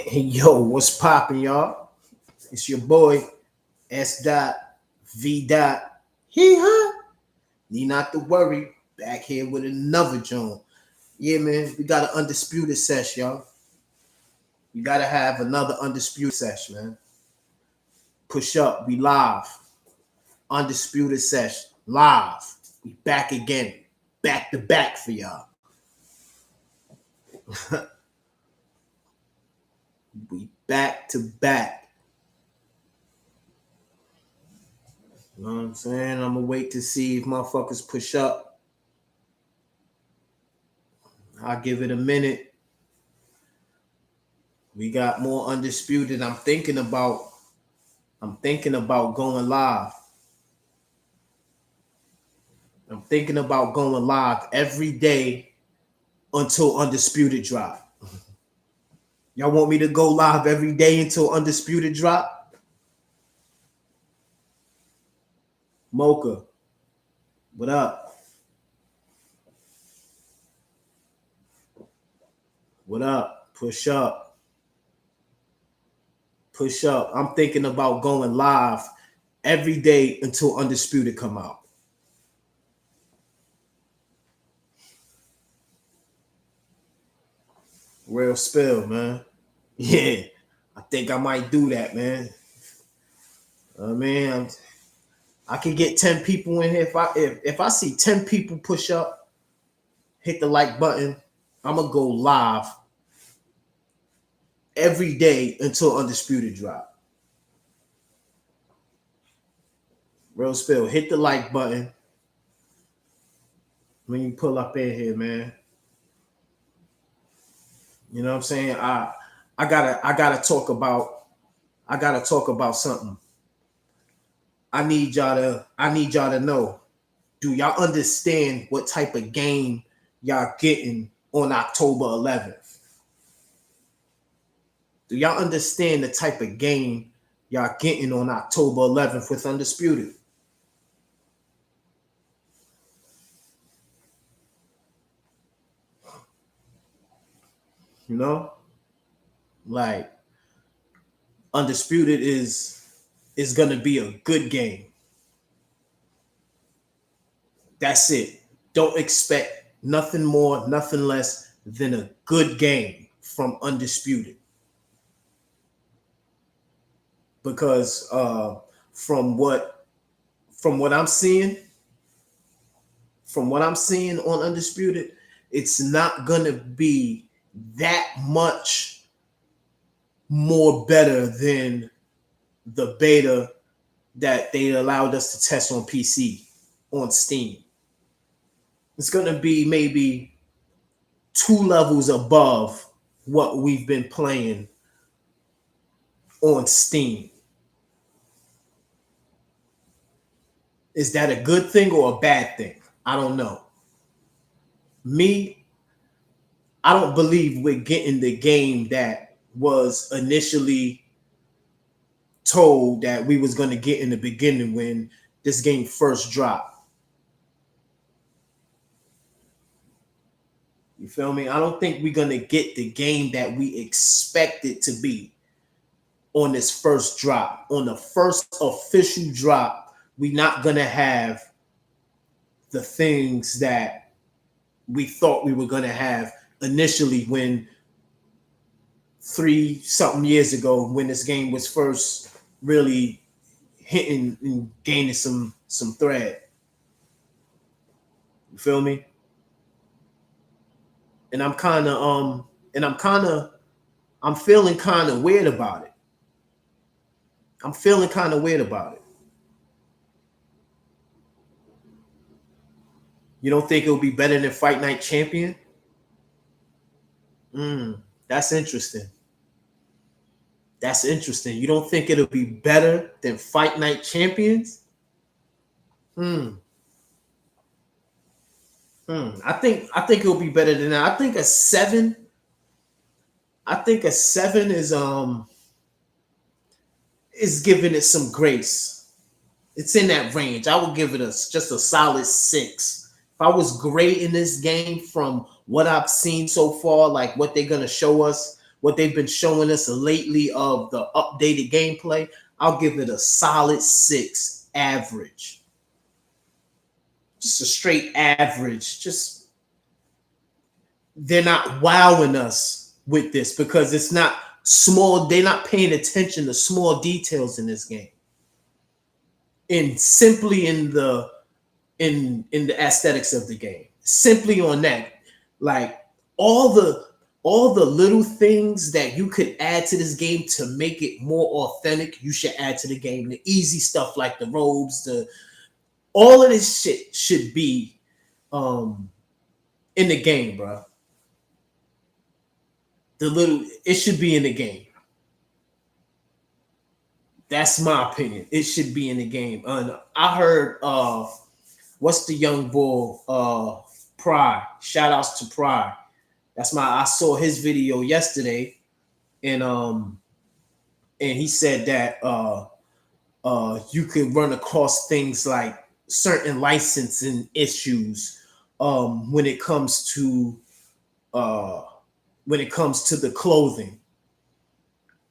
Hey, yo, what's poppin', y'all? It's your boy S. Dot V. Dot. He huh? Need not to worry. Back here with another joint. Yeah, man, we got an undisputed sesh, y'all. We gotta have another undisputed sesh, man. Push up, we live. Undisputed sesh, live. We back again, back to back for y'all. We back to back. You know what I'm saying? I'm gonna wait to see if motherfuckers push up. I'll give it a minute. We got more undisputed. I'm thinking about going live. I'm thinking about going live every day until undisputed drop. Y'all want me to go live every day until undisputed drop? Mocha, what up? What up? Push up. Push up. I'm thinking about going live every day until undisputed come out. Real spill, man. Yeah, I think I might do that, man. Man, I can get 10 people in here. If I see 10 people push up, hit the like button, I'm gonna go live every day until undisputed drop. Real spill. Hit the like button when you pull up in here, man. You know what I'm saying? I gotta talk about something. I need y'all to know. Do y'all understand what type of game y'all getting on October 11th? Do y'all understand the type of game y'all getting on October 11th with Undisputed? You know? Like Undisputed is gonna be a good game. That's it. Don't expect nothing more, nothing less than a good game from Undisputed. Because from what I'm seeing, on Undisputed, it's not gonna be that much more better than the beta that they allowed us to test on PC, on Steam. It's gonna be maybe 2 levels above what we've been playing on Steam. Is that a good thing or a bad thing? I don't know. Me, I don't believe we're getting the game that was initially told that we was going to get in the beginning when this game first dropped. You feel me? I don't think we're going to get the game that we expect it to be on this first drop. On the first official drop, we're not going to have the things that we thought we were going to have initially when 3-something years ago, when this game was first really hitting and gaining some thread. You feel me? And I'm feeling kind of weird about it. You don't think it'll be better than Fight Night Champion? That's interesting. You don't think it'll be better than Fight Night Champions? I think it'll be better than that. I think a 7 is giving it some grace. It's in that range. I would give it just a solid 6. If I was grading this game from what I've seen so far, like what they're gonna show us what they've been showing us lately of the updated gameplay, I'll give it a solid 6 average. Just a straight average. Just they're not wowing us with this because it's not small. They're not paying attention to small details in this game. And simply in the aesthetics of the game. Simply on that, like all the little things that you could add to this game to make it more authentic, you should add to the game. The easy stuff like the robes, all of this shit should be in the game, bro. It should be in the game. That's my opinion. It should be in the game. I heard what's the young bull? Pride. Shout outs to Pride. I saw his video yesterday, and he said that you could run across things like certain licensing issues when it comes to the clothing.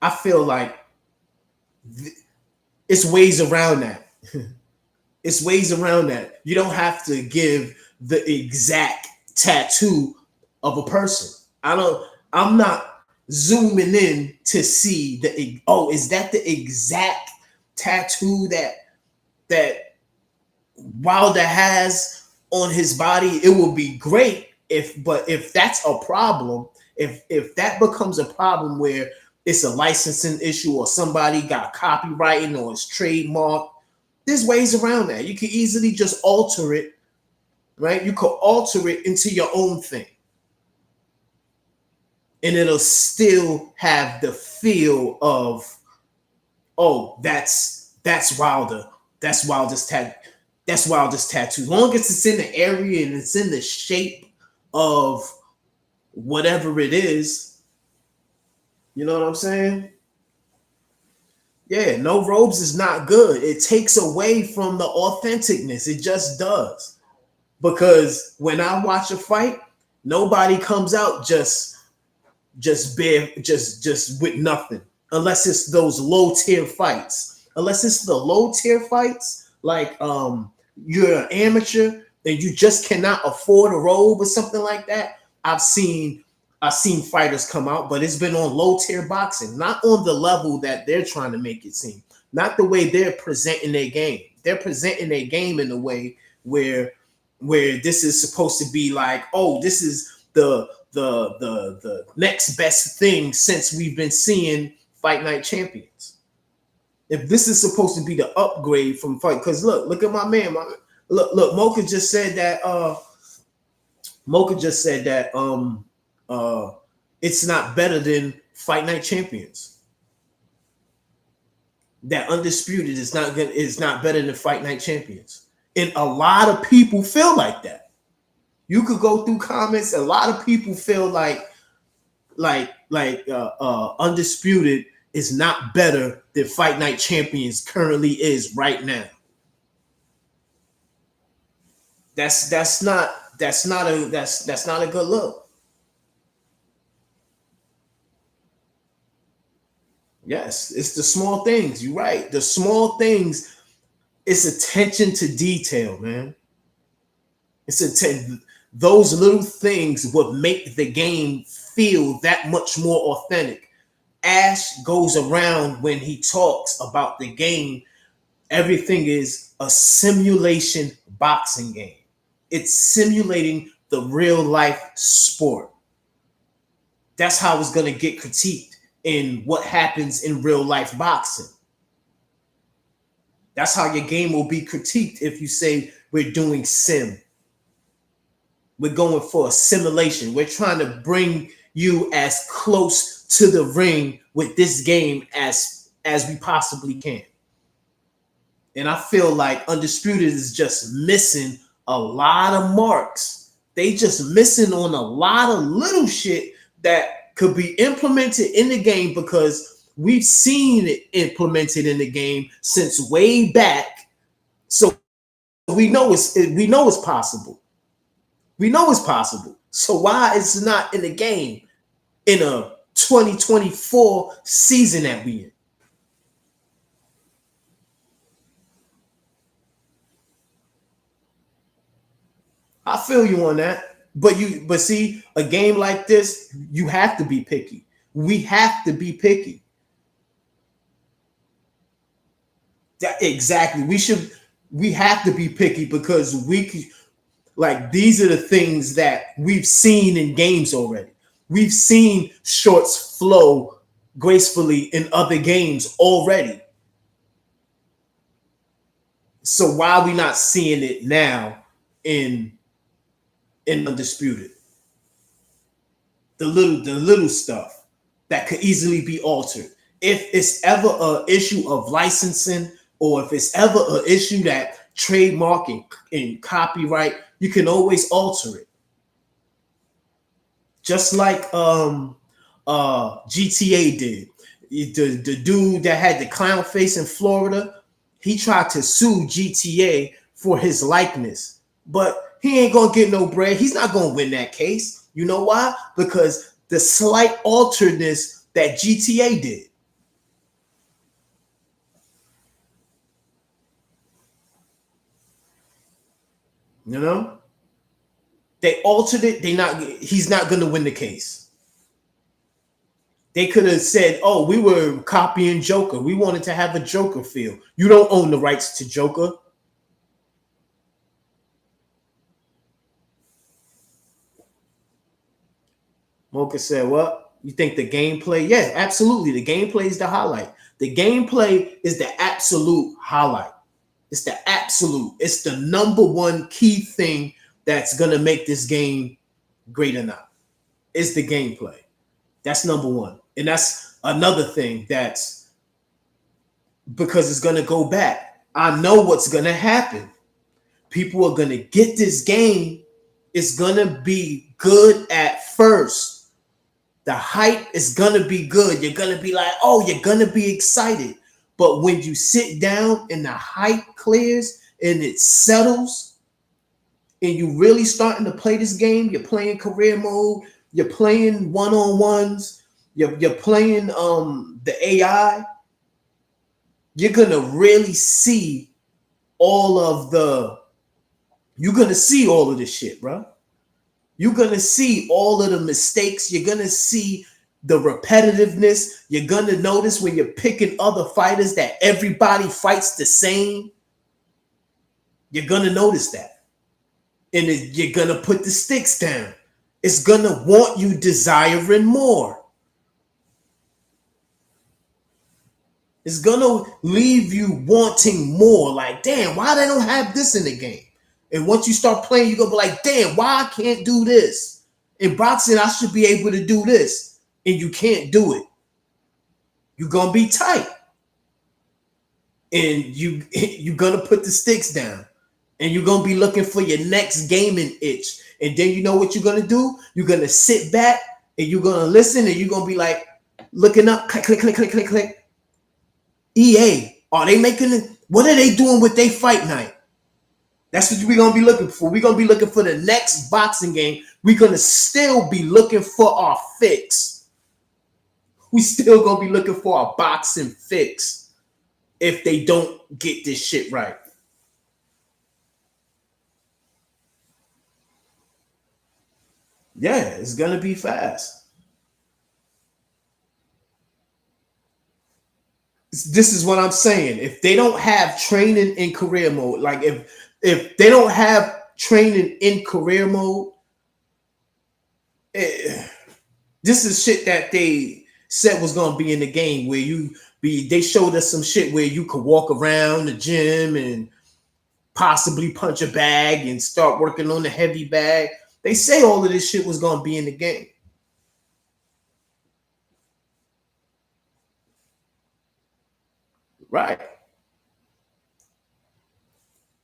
I feel like it's ways around that. It's ways around that. You don't have to give the exact tattoo of a person. I'm not zooming in to see is that the exact tattoo that Wilder has on his body? It would be great if that's a problem, if that becomes a problem where it's a licensing issue or somebody got copywriting or it's trademarked, there's ways around that. You can easily just alter it, right? You could alter it into your own thing. And it'll still have the feel of, oh, that's Wilder. That's Wilder's tattoo. That's Wilder's tattoo. As long as it's in the area and it's in the shape of whatever it is, you know what I'm saying? Yeah, no robes is not good. It takes away from the authenticness. It just does. Because when I watch a fight, nobody comes out just with nothing. Unless it's those low tier fights. Unless it's the low tier fights, like you're an amateur and you just cannot afford a robe or something like that. I've seen fighters come out, but it's been on low tier boxing, not on the level that they're trying to make it seem, not the way they're presenting their game. They're presenting their game in a way where this is supposed to be like, oh, this is the next best thing since we've been seeing Fight Night Champions. If this is supposed to be the upgrade from fight, because look at my man. Look, Mocha just said that. It's not better than Fight Night Champions. That Undisputed is not better than Fight Night Champions. And a lot of people feel like that. You could go through comments. A lot of people feel like Undisputed is not better than Fight Night Champions currently is right now. That's not a good look. Yes, it's the small things. You're right. The small things. It's attention to detail, man. Those little things would make the game feel that much more authentic. Ash goes around when he talks about the game. Everything is a simulation boxing game. It's simulating the real life sport. That's how it's going to get critiqued in what happens in real life boxing. That's how your game will be critiqued if you say we're doing sim. We're going for a simulation. We're trying to bring you as close to the ring with this game as we possibly can. And I feel like Undisputed is just missing a lot of marks. They just missing on a lot of little shit that could be implemented in the game, because we've seen it implemented in the game since way back. So we know it's possible. We know it's possible. So why it's not in the game in a 2024 season that we in. I feel you on that. But see, a game like this, you have to be picky. We have to be picky. Exactly. We have to be picky because like these are the things that we've seen in games already. We've seen shorts flow gracefully in other games already. So why are we not seeing it now in Undisputed? The little stuff that could easily be altered. If it's ever an issue of licensing, or if it's ever an issue that trademark and copyright, you can always alter it. Just like GTA did. The dude that had the clown face in Florida, he tried to sue GTA for his likeness, but he ain't gonna get no bread. He's not gonna win that case. You know why? Because the slight alteredness that GTA did. You know, they altered it. He's not gonna win the case. They could have said, "Oh, we were copying Joker. We wanted to have a Joker feel. You don't own the rights to Joker." Mocha said, "What? You think the gameplay? Yeah, absolutely. The gameplay is the highlight. The gameplay is the absolute highlight. It's the absolute. It's the number one key thing that's gonna make this game great or not. It's the gameplay. That's number one, and that's another thing that's because it's gonna go back. I know what's gonna happen. People are gonna get this game. It's gonna be good at first. The hype is gonna be good. You're gonna be like, oh, you're gonna be excited. But when you sit down and the hype clears and it settles, and you really starting to play this game, you're playing career mode, you're playing one-on-ones, you're playing the AI, you're gonna really see you're gonna see all of this shit, bro. You're going to see all of the mistakes. You're going to see the repetitiveness. You're going to notice when you're picking other fighters that everybody fights the same. You're going to notice that. And you're going to put the sticks down. It's going to want you desiring more. It's going to leave you wanting more. Like, damn, why they don't have this in the game? And once you start playing, you're going to be like, damn, why I can't do this? In boxing, I should be able to do this. And you can't do it. You're going to be tight. And you're going to put the sticks down. And you're going to be looking for your next gaming itch. And then you know what you're going to do? You're going to sit back and you're going to listen and you're going to be like, looking up, click, click, click, click, click, click. EA, are they making it? What are they doing with their fight night? That's what we're going to be looking for. We're going to be looking for the next boxing game. We're going to still be looking for our fix. We still going to be looking for our boxing fix if they don't get this shit right. Yeah, it's going to be fast. This is what I'm saying. If they don't have training in career mode, like if they don't have training in career mode, this is shit that they said was gonna be in the game where they showed us some shit where you could walk around the gym and possibly punch a bag and start working on the heavy bag. They say all of this shit was gonna be in the game. Right.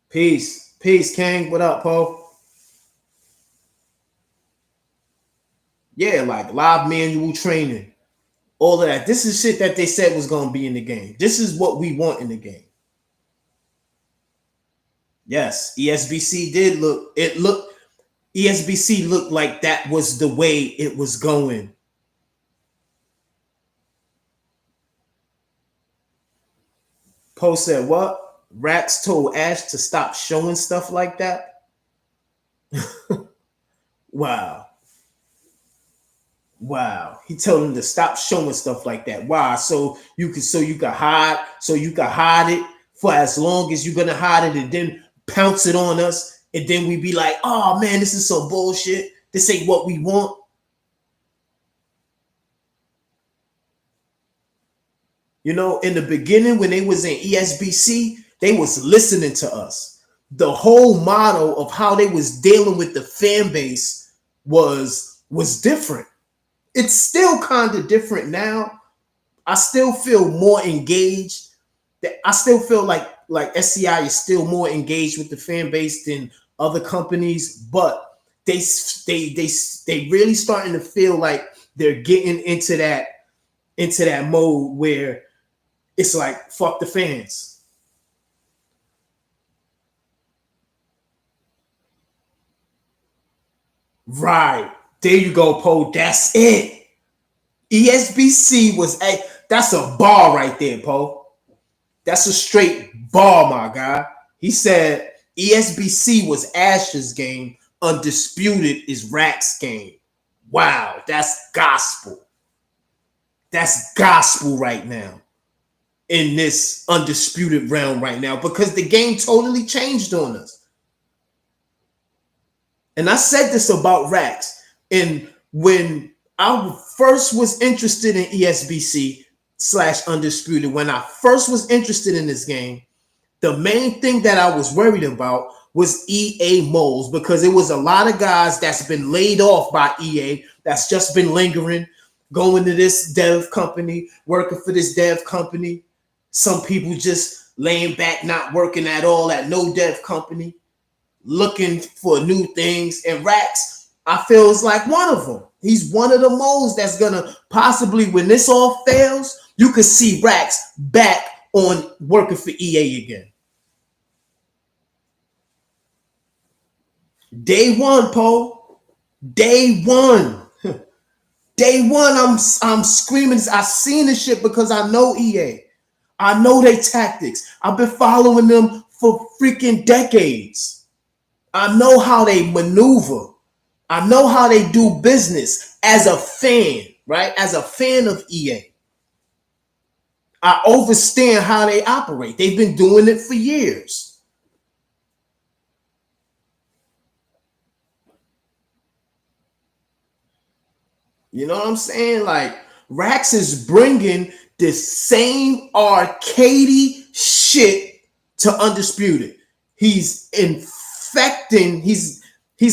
Peace. Peace, King. What up, Paul? Yeah, like live manual training. All of that. This is shit that they said was going to be in the game. This is what we want in the game. Yes, ESBC looked like that was the way it was going. Poe said what? Rax told Ash to stop showing stuff like that. Wow. Wow. He told him to stop showing stuff like that. Why? So you can hide it for as long as you're gonna hide it and then pounce it on us. And then we be like, oh man, this is some bullshit. This ain't what we want. You know, in the beginning, when they was in ESBC, they was listening to us. The whole model of how they was dealing with the fan base was different. It's still kind of different now. I still feel more engaged. I still feel like SCI is still more engaged with the fan base than other companies, but they really starting to feel like they're getting into that mode where it's like fuck the fans. Right. There you go, Poe. That's it. ESBC was that's a bar right there, Poe. That's a straight bar, my guy. He said ESBC was Ash's game, Undisputed is Rax's game. Wow, that's gospel. That's gospel right now in this undisputed realm right now because the game totally changed on us. And I said this about Rax. And when I first was interested in ESBC / Undisputed, when I first was interested in this game, the main thing that I was worried about was EA moles because it was a lot of guys that's been laid off by EA that's just been lingering, going to this dev company, working for this dev company. Some people just laying back, not working at all at no dev company, looking for new things. And Rax, I feel, is like one of them. He's one of the moles that's gonna possibly, when this all fails, you could see Rax back on working for EA again. Day one, Poe. Day one. Day one, I'm screaming. I seen this shit because I know EA. I know their tactics. I've been following them for freaking decades. I know how they maneuver. I know how they do business as a fan, right? As a fan of EA. I understand how they operate. They've been doing it for years. You know what I'm saying? Like, Rax is bringing the same arcadey shit to Undisputed. He's infecting, he's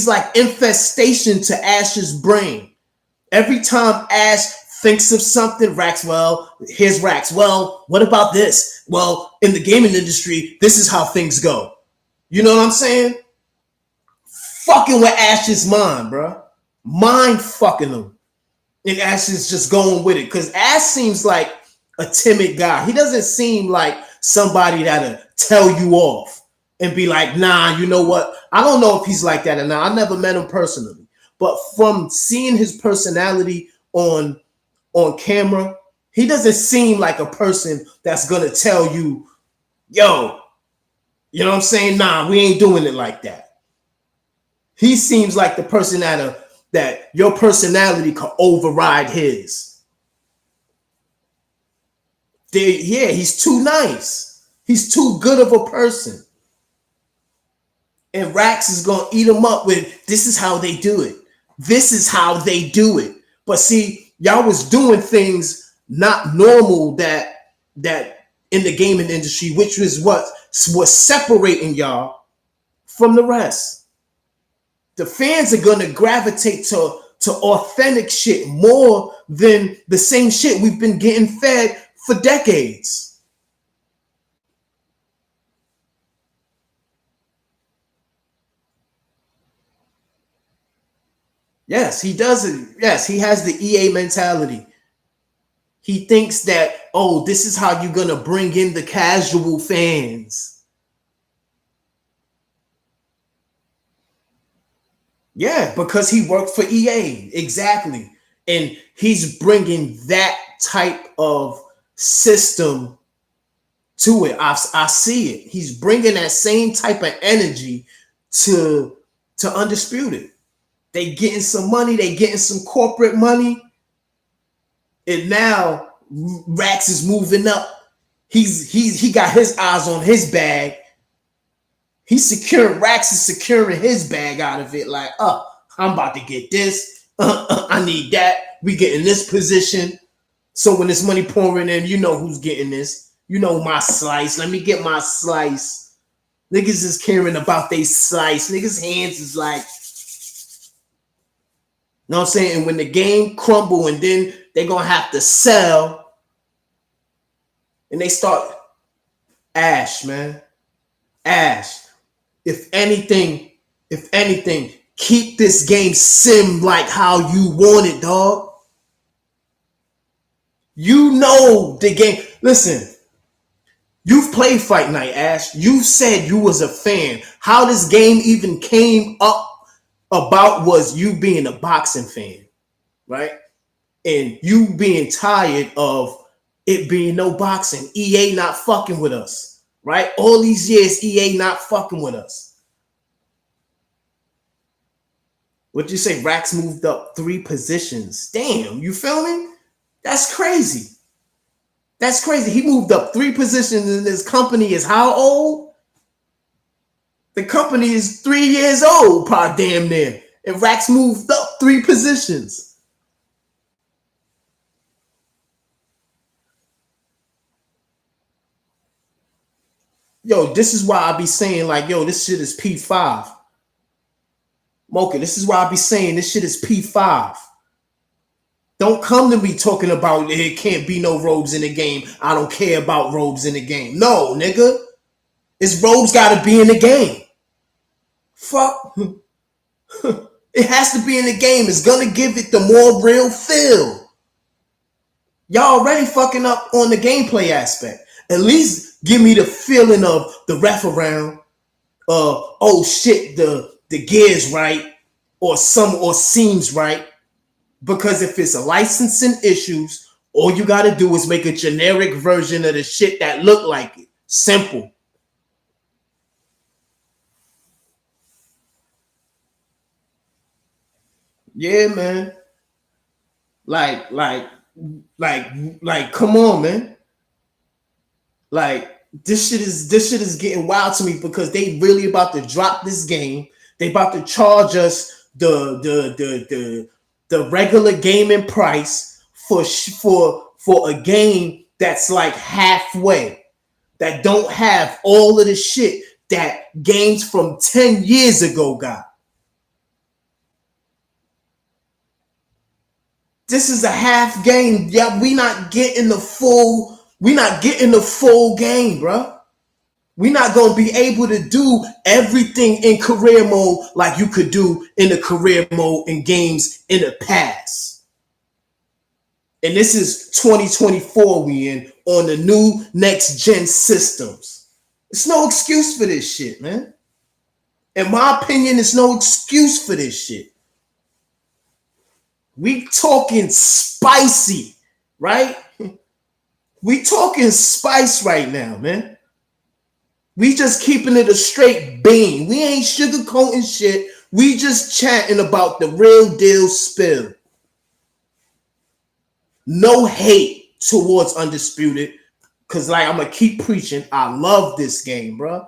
like infestation to Ash's brain. Every time Ash thinks of something, Rax, well, here's Rax. Well, what about this? Well, in the gaming industry, this is how things go. You know what I'm saying? Fucking with Ash's mind, bro. Mind fucking him. And Ash is just going with it. Because Ash seems like a timid guy. He doesn't seem like somebody that'll tell you off and be like, nah, you know what? I don't know if he's like that or not. I never met him personally. But from seeing his personality on camera, he doesn't seem like a person that's going to tell you, yo, you know what I'm saying? Nah, we ain't doing it like that. He seems like the person that your personality could override his. Yeah, he's too nice. He's too good of a person. And Rax is going to eat him up with, this is how they do it. This is how they do it. But see, y'all was doing things not normal that in the gaming industry, which was what was separating y'all from the rest. The fans are going to gravitate to authentic shit more than the same shit we've been getting fed for decades. Yes, he does it. Yes, he has the EA mentality. He thinks that, oh, this is how you're going to bring in the casual fans. Yeah, because he worked for EA. Exactly. And he's bringing that type of system to it. I see it. He's bringing that same type of energy to Undisputed. They getting some money. They getting some corporate money. And now Rax is moving up. He got his eyes on his bag. He's securing, Rax is securing his bag out of it. Like, I'm about to get this. I need that. We get in this position. So when this money pouring in, you know who's getting this. You know my slice. Let me get my slice. Niggas is caring about they slice. Niggas' hands is like, you know what I'm saying? And when the game crumble and then they're going to have to sell and they start, Ash, man. Ash. If anything, keep this game sim like how you want it, dog. You know the game. Listen, you've played Fight Night, Ash. You said you was a fan. How this game even came up about was you being a boxing fan, right? And you being tired of it being no boxing. EA not fucking with us, right? All these years, EA not fucking with us. What'd you say? Rax moved up 3 positions. Damn, you feel me? That's crazy. That's crazy. He moved up 3 positions and this company is how old? The company is 3 years old, probably damn near. And Rax moved up 3 positions. Yo, this is why I be saying like, yo, this shit is P5. Mocha, this is why I be saying this shit is P5. Don't come to me talking about it can't be no robes in the game. I don't care about robes in the game. No, nigga. It's robes gotta be in the game. Fuck. It has to be in the game. It's gonna give it the more real feel. Y'all already fucking up on the gameplay aspect. At least give me the feeling of the ref around. Oh shit, the gear's right, or seems right. Because if it's a licensing issues, all you got to do is make a generic version of the shit that look like it. Simple. Yeah, man. Like, come on, man. Like, this shit is getting wild to me because they really about to drop this game. They about to charge us the regular gaming price for a game that's like halfway, that don't have all of the shit that games from 10 years ago got. This is a half game. Yeah, we not getting the full game, bro. We're not going to be able to do everything in career mode like you could do in the career mode in games in the past. And this is 2024 we in on the new next gen systems. It's no excuse for this shit, man. In my opinion, it's no excuse for this shit. We talking spicy, right? We talking spice right now, man. We just keeping it a straight bean. We ain't sugarcoating shit. We just chatting about the real deal spill. No hate towards Undisputed. Cause like I'm gonna keep preaching. I love this game, bro.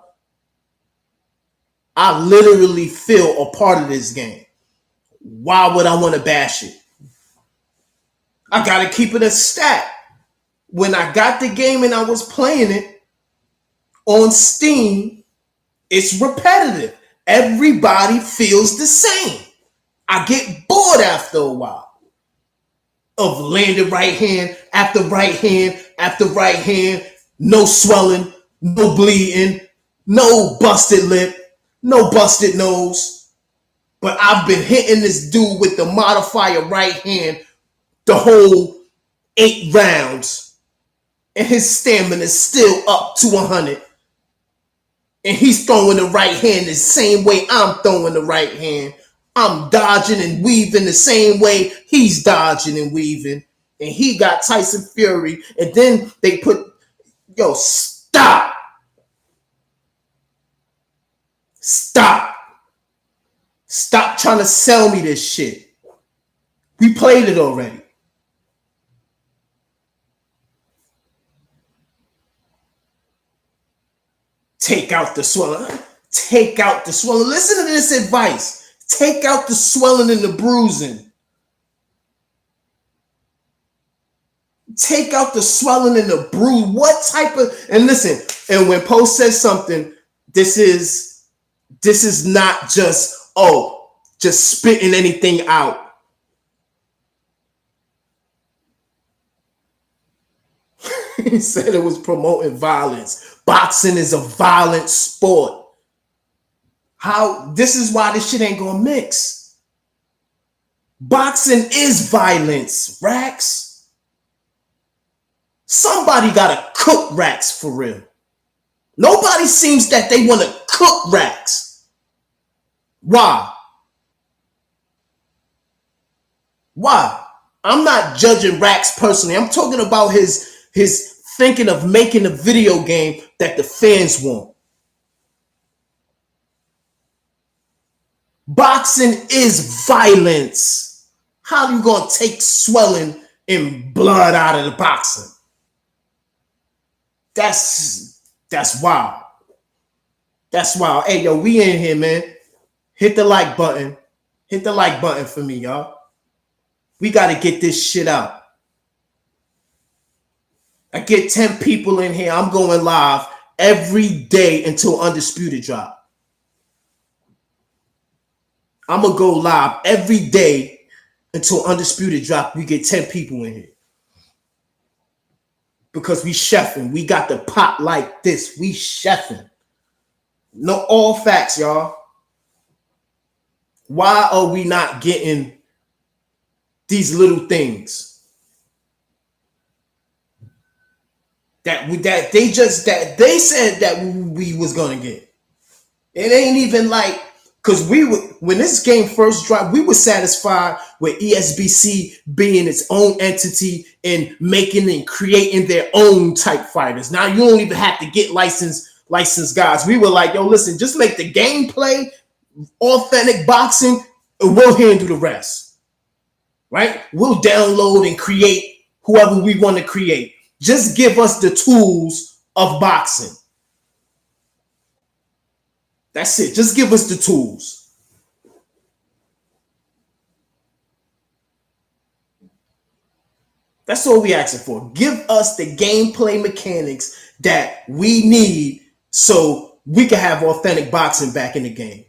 I literally feel a part of this game. Why would I want to bash it? I gotta keep it a stat. When I got the game and I was playing it on Steam, it's repetitive. Everybody feels the same. I get bored after a while of landing right hand after right hand after right hand, no swelling, no bleeding, no busted lip, no busted nose. But I've been hitting this dude with the modifier right hand the whole 8 rounds, and his stamina is still up to 100. And he's throwing the right hand the same way I'm throwing the right hand. I'm dodging and weaving the same way he's dodging and weaving. And he got Tyson Fury. And then they put, Stop. Stop. Stop trying to sell me this shit. We played it already. Take out the swelling. Take out the swelling. Listen to this advice. Take out the swelling and the bruising. Take out the swelling and the bruise. What type of, and listen, and when Post says something, this is not just, just spitting anything out. He said it was promoting violence. Boxing is a violent sport. This is why this shit ain't gonna mix. Boxing is violence, Rax. Somebody gotta cook Rax for real. Nobody seems that they want to cook Rax. Why? Why? I'm not judging Rax personally. I'm talking about his thinking of making a video game that the fans want. Boxing is violence. How you gonna take swelling and blood out of the boxing? That's wild. That's wild. Hey, yo, we in here, man. Hit the like button. Hit the like button for me, y'all. We got to get this shit out. I get 10 people in here. I'm going live every day until Undisputed drop. I'm going to go live every day until Undisputed drop. We get 10 people in here. Because we chefing. We got the pot like this. We chefing. No, all facts, y'all. Why are we not getting these little things that they said that we was gonna get? It ain't even like, because when this game first dropped, we were satisfied with ESBC being its own entity and making and creating their own type fighters. Now you don't even have to get licensed guys. We were like, yo, listen, just make the gameplay authentic boxing and we'll handle the rest. Right? We'll download and create whoever we want to create. Just give us the tools of boxing. That's it. Just give us the tools. That's all we asking for. Give us the gameplay mechanics that we need so we can have authentic boxing back in the game.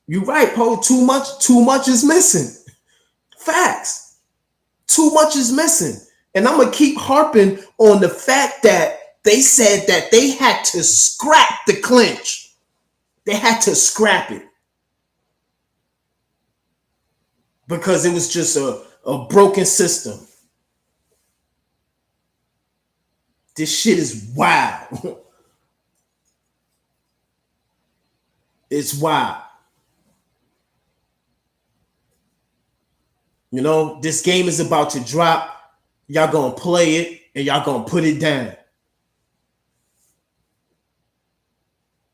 You're right, Poe. Too much is missing. Facts. Too much is missing. And I'm going to keep harping on the fact that they said that they had to scrap the clinch. They had to scrap it. Because it was just a broken system. This shit is wild. It's wild. You know, this game is about to drop. Y'all gonna play it and y'all gonna put it down.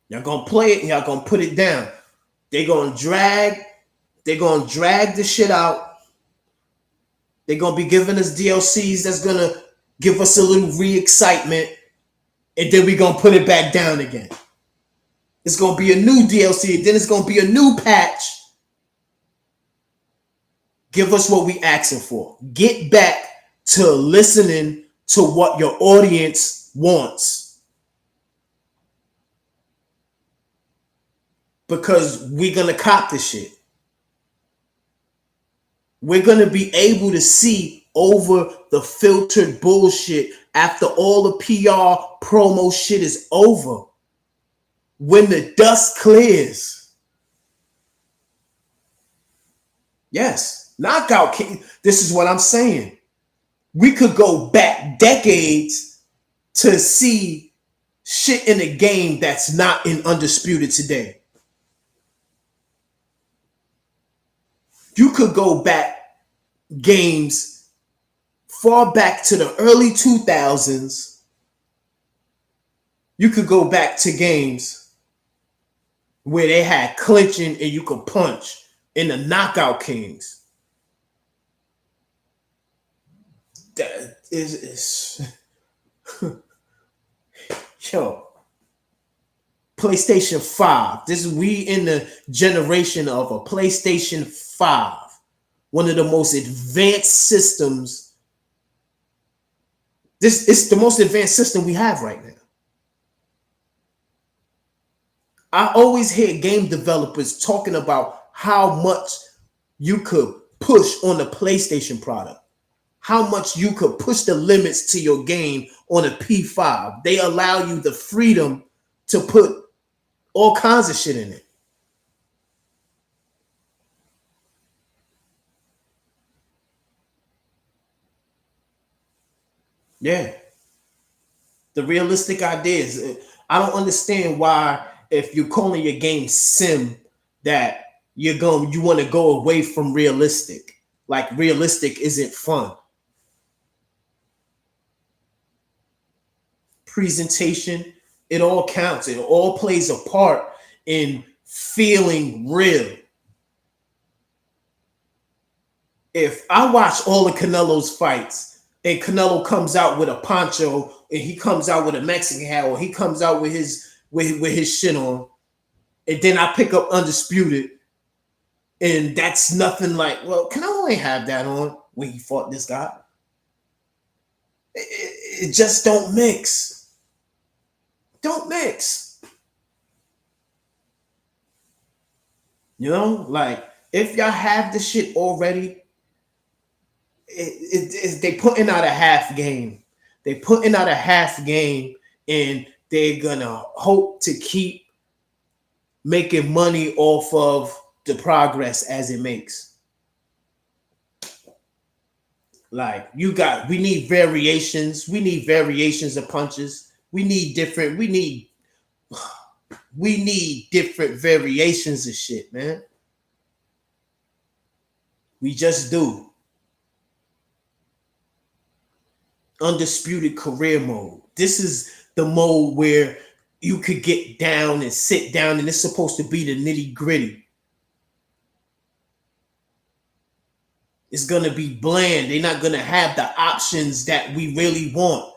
Y'all gonna play it and y'all gonna put it down. They're gonna drag the shit out. They're gonna be giving us DLCs that's gonna give us a little re-excitement, and then we're gonna put it back down again. It's gonna be a new DLC, then it's gonna be a new patch. Give us what we asking for. Get back to listening to what your audience wants. Because we're going to cop this shit. We're going to be able to see over the filtered bullshit after all the PR promo shit is over. When the dust clears. Yes. Knockout King. This is what I'm saying. We could go back decades to see shit in a game that's not in Undisputed today. You could go back games far back to the early 2000s, you could go back to games where they had clinching and you could punch in the Knockout Kings. That is yo, PlayStation 5. This is we in the generation of a PlayStation 5. One of the most advanced systems. This is the most advanced system we have right now. I always hear game developers talking about how much you could push on the PlayStation product, how much you could push the limits to your game on a P5. They allow you the freedom to put all kinds of shit in it. Yeah. The realistic ideas. I don't understand why, if you're calling your game sim, that you want to go away from realistic. Like realistic isn't fun. Presentation, it all counts. It all plays a part in feeling real. If I watch all of Canelo's fights and Canelo comes out with a poncho and he comes out with a Mexican hat or he comes out with his shit on, and then I pick up Undisputed and that's nothing like, well, Canelo ain't have that on when he fought this guy. It just don't mix. Don't mix. You know, like if y'all have the shit already, they putting out a half game. They putting out a half game, and they're gonna hope to keep making money off of the progress as it makes. Like we need variations. We need variations of punches. We need different variations of shit, man. We just do. Undisputed career mode. This is the mode where you could get down and sit down, and it's supposed to be the nitty gritty. It's going to be bland. They're not going to have the options that we really want.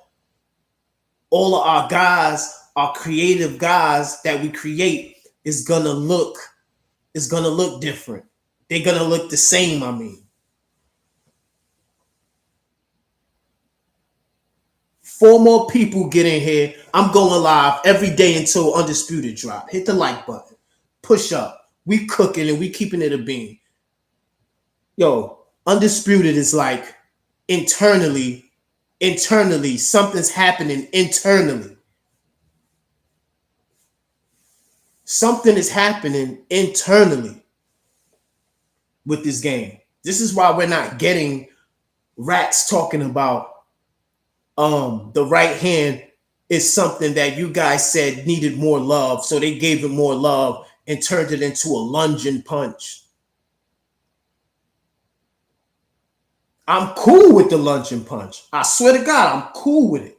All of our guys, our creative guys that we create is going to look different. They're going to look the same, I mean. 4 more people get in here. I'm going live every day until Undisputed drop. Hit the like button. Push up. We cooking and we keeping it a bean. Yo, Undisputed is like internally, something's happening internally. Something is happening internally with this game. This is why we're not getting rats talking about the right hand is something that you guys said needed more love. So they gave it more love and turned it into a lunging punch. I'm cool with the lunging punch. I swear to God, I'm cool with it.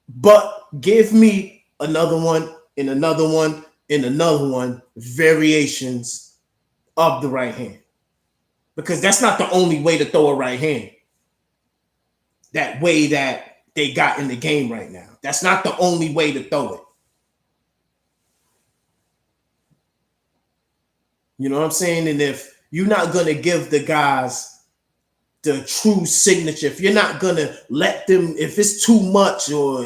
But give me another one and another one and another one, variations of the right hand. Because that's not the only way to throw a right hand. That way that they got in the game right now. That's not the only way to throw it. You know what I'm saying? And if you're not going to give the guys the true signature, if you're not going to let them, if it's too much or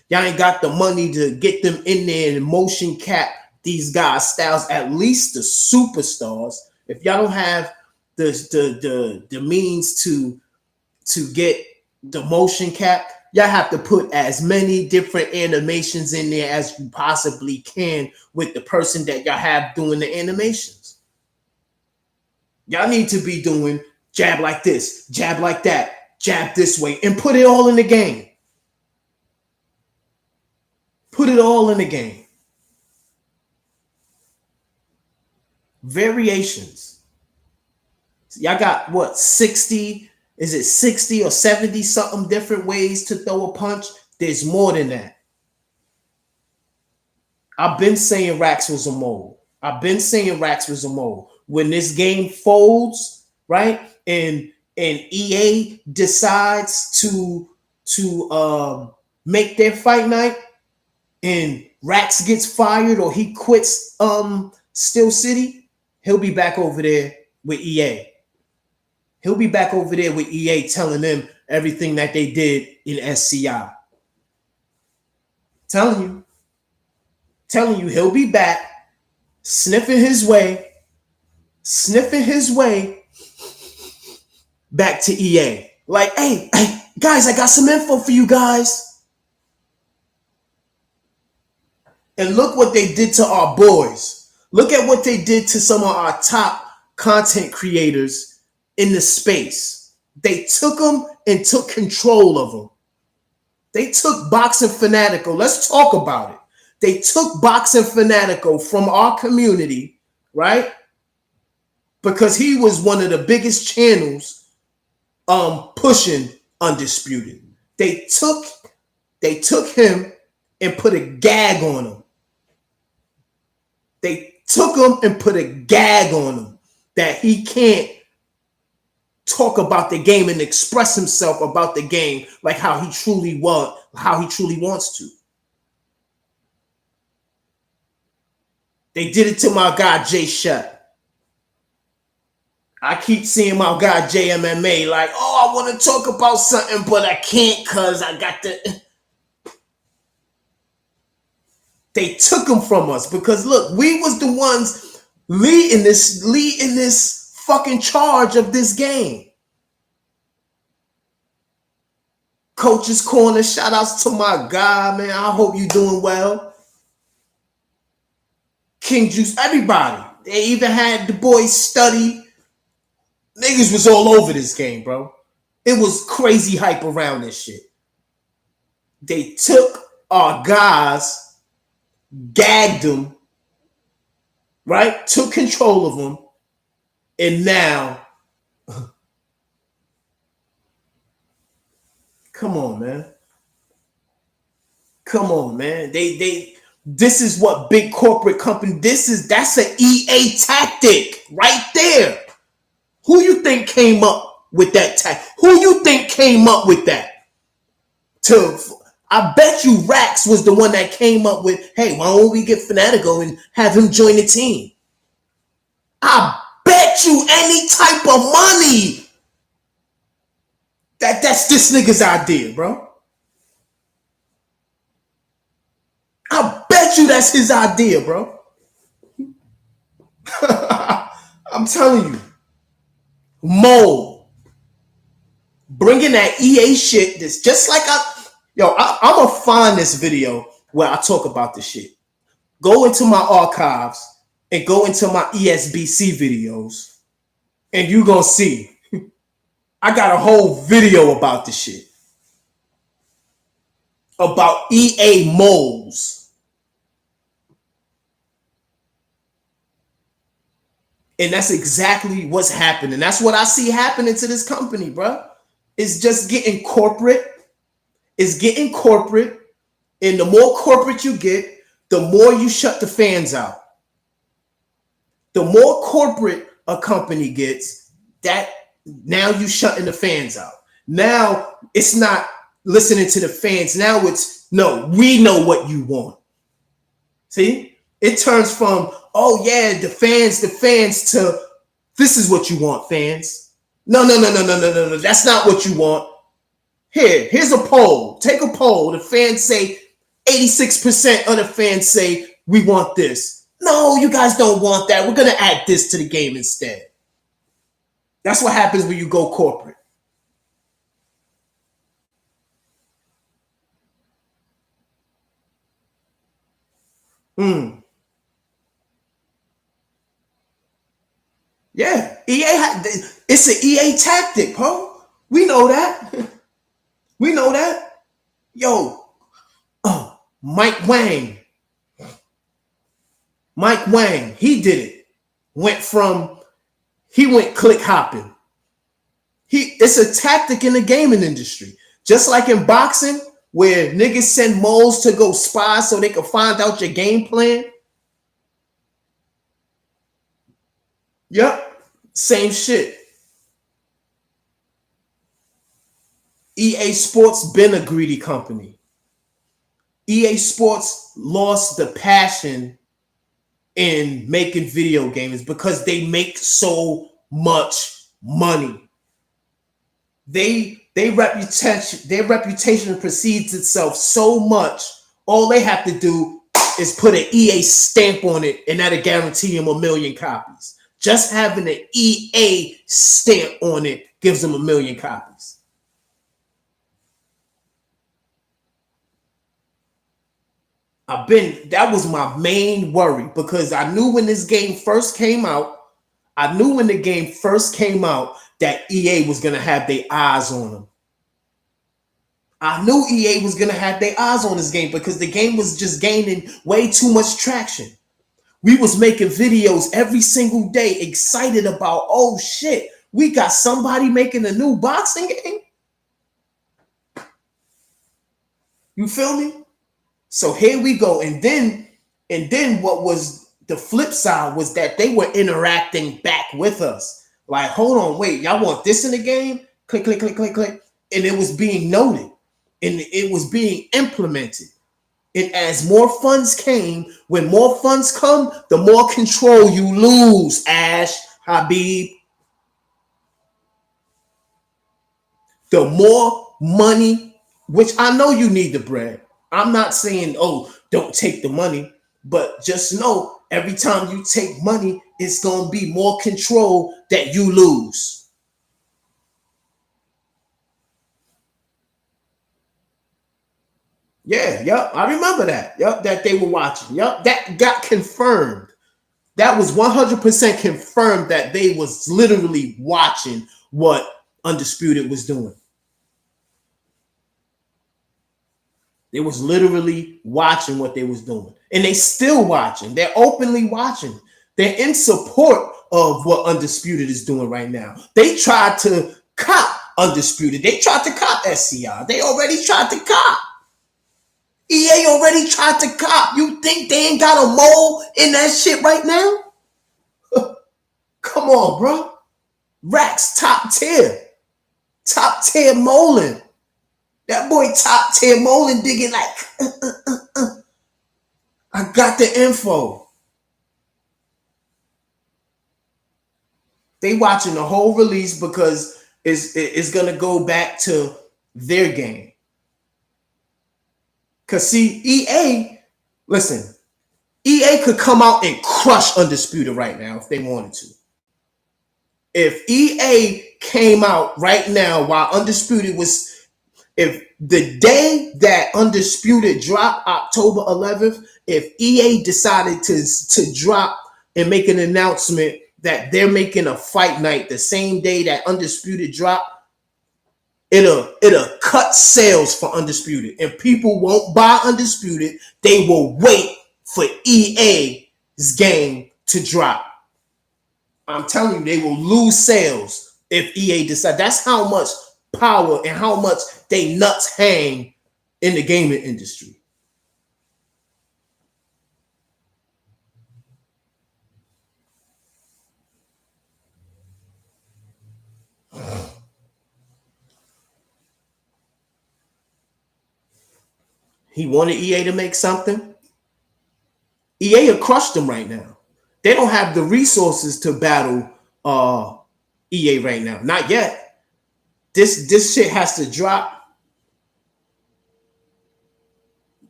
y'all ain't got the money to get them in there and motion cap these guys' styles, at least the superstars, if y'all don't have the means to get the motion cap, y'all have to put as many different animations in there as you possibly can with the person that y'all have doing the animations. Y'all need to be doing jab like this, jab like that, jab this way, and put it all in the game. Put it all in the game. Variations. Y'all got what, 60 Is it 60 or 70 something different ways to throw a punch? There's more than that. I've been saying Rax was a mole. When this game folds, right, and EA decides to make their fight night, and Rax gets fired or he quits Steel City, he'll be back over there with EA. Telling them everything that they did in SCI. Telling you, he'll be back, sniffing his way back to EA. Like, hey, guys, I got some info for you guys. And look what they did to our boys. Look at what they did to some of our top content creators in the space. They took them and took control of them. They took Boxing Fanatico. Let's talk about it. They took Boxing Fanatico from our community, right? Because he was one of the biggest channels pushing Undisputed. They took him and put a gag on him. That he can't talk about the game and express himself about the game like how he truly wants to. They did it to my guy Jay Shutt. I keep seeing my guy JMMA like, oh, I want to talk about something, but I can't because I got the. They took him from us because look, we was the ones leading this fucking charge of this game. Coach's Corner, shout outs to my guy, man. I hope you doing well. King Juice, everybody. They even had the boys study. Niggas was all over this game, bro. It was crazy hype around this shit. They took our guys, gagged them, right? Took control of them, and now, come on, man. This is what big corporate company. That's an EA tactic right there. Who you think came up with that tactic? I bet you Rax was the one that came up with, hey, why don't we get Fanatico and have him join the team? I bet you any type of money that's this nigga's idea, bro. I bet you that's his idea, bro. I'm telling you. Mole. Bringing that EA shit. This just like I'm going to find this video where I talk about this shit. Go into my archives and go into my ESBC videos and you going to see. I got a whole video about this shit. About EA moles. And that's exactly what's happening. That's what I see happening to this company, bro. It's just getting corporate. And the more corporate you get, the more you shut the fans out. The more corporate a company gets, that now you shutting the fans out. Now it's not listening to the fans. Now it's, no, we know what you want. See? It turns from, oh yeah, the fans to, this is what you want, fans. No. That's not what you want. Here's a poll. Take a poll. The fans say, 86% of the fans say, we want this. No, you guys don't want that. We're going to add this to the game instead. That's what happens when you go corporate. Yeah, it's an EA tactic, bro. We know that. Yo, Mike Wang, he did it. He went click hopping. It's a tactic in the gaming industry. Just like in boxing, where niggas send moles to go spy so they can find out your game plan. Yep. Same shit. EA Sports been a greedy company. EA Sports lost the passion in making video games because they make so much money. Their reputation precedes itself so much. All they have to do is put an EA stamp on it, and that'll guarantee them 1 million copies. Just having an EA stamp on it gives them 1 million copies. That was my main worry, because I knew when this game first came out, that EA was going to have their eyes on them. I knew EA was going to have their eyes on this game because the game was just gaining way too much traction. We was making videos every single day, excited about, oh shit, we got somebody making a new boxing game. You feel me? So here we go. And then what was the flip side was that they were interacting back with us. Like, hold on, wait, y'all want this in the game? Click, click, click, click, click. And it was being noted and it was being implemented. And as more funds came, when more funds come, the more control you lose, Ash, Habib. The more money, which I know you need the bread. I'm not saying, oh, don't take the money, but just know every time you take money, it's going to be more control that you lose. Yeah, yep, I remember that. Yep, that they were watching. Yep, that got confirmed. That was 100% confirmed that they was literally watching what Undisputed was doing. They was literally watching what they was doing. And they still watching. They're openly watching. They're in support of what Undisputed is doing right now. They tried to cop Undisputed. They tried to cop SCR. They already tried to cop. EA already tried to cop. You think they ain't got a mole in that shit right now? Come on, bro. Rack's top tier. Top tier molding. That boy top tier molding digging like, I got the info. They watching the whole release because it's going to go back to their game. Because see, EA could come out and crush Undisputed right now if they wanted to. If EA came out right now while Undisputed was, if the day that Undisputed dropped, October 11th, if EA decided to drop and make an announcement that they're making a fight night the same day that Undisputed dropped, it'll cut sales for Undisputed, and people won't buy Undisputed. They will wait for EA's game to drop. I'm telling you, they will lose sales if EA decide. That's how much power and how much they nuts hang in the gaming industry. He wanted EA to make something. EA have crushed them right now. They don't have the resources to battle EA right now. Not yet. This shit has to drop.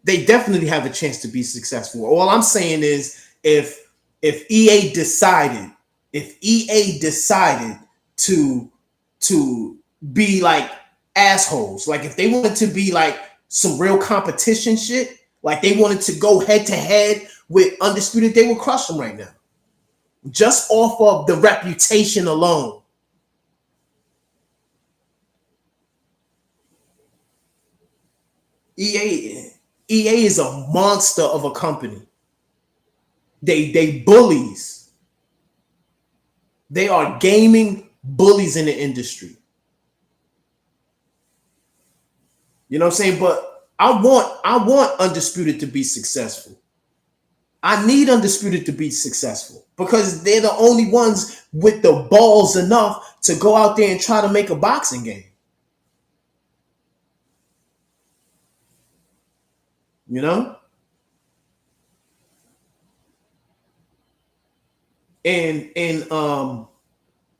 They definitely have a chance to be successful. All I'm saying is if EA decided to be like assholes, like if they wanted to be like some real competition shit, like they wanted to go head to head with Undisputed, they would crush them right now. Just off of the reputation alone. EA is a monster of a company. They bullies. They are gaming bullies in the industry. You know what I'm saying? But I want Undisputed to be successful. I need Undisputed to be successful because they're the only ones with the balls enough to go out there and try to make a boxing game. You know? And about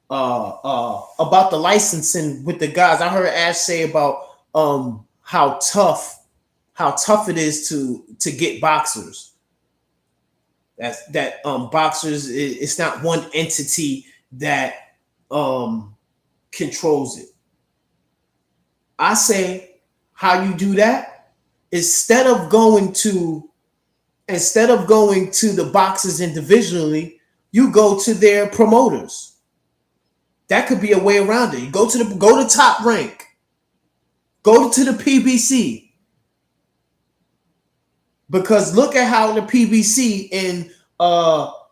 the licensing with the guys, I heard Ash say about how tough it is to get boxers. That boxers, it's not one entity that controls it. I say how you do that, instead of going to the boxers individually, you go to their promoters. That could be a way around it. You go to Top Rank, go to the PBC, because look at how the PBC in Top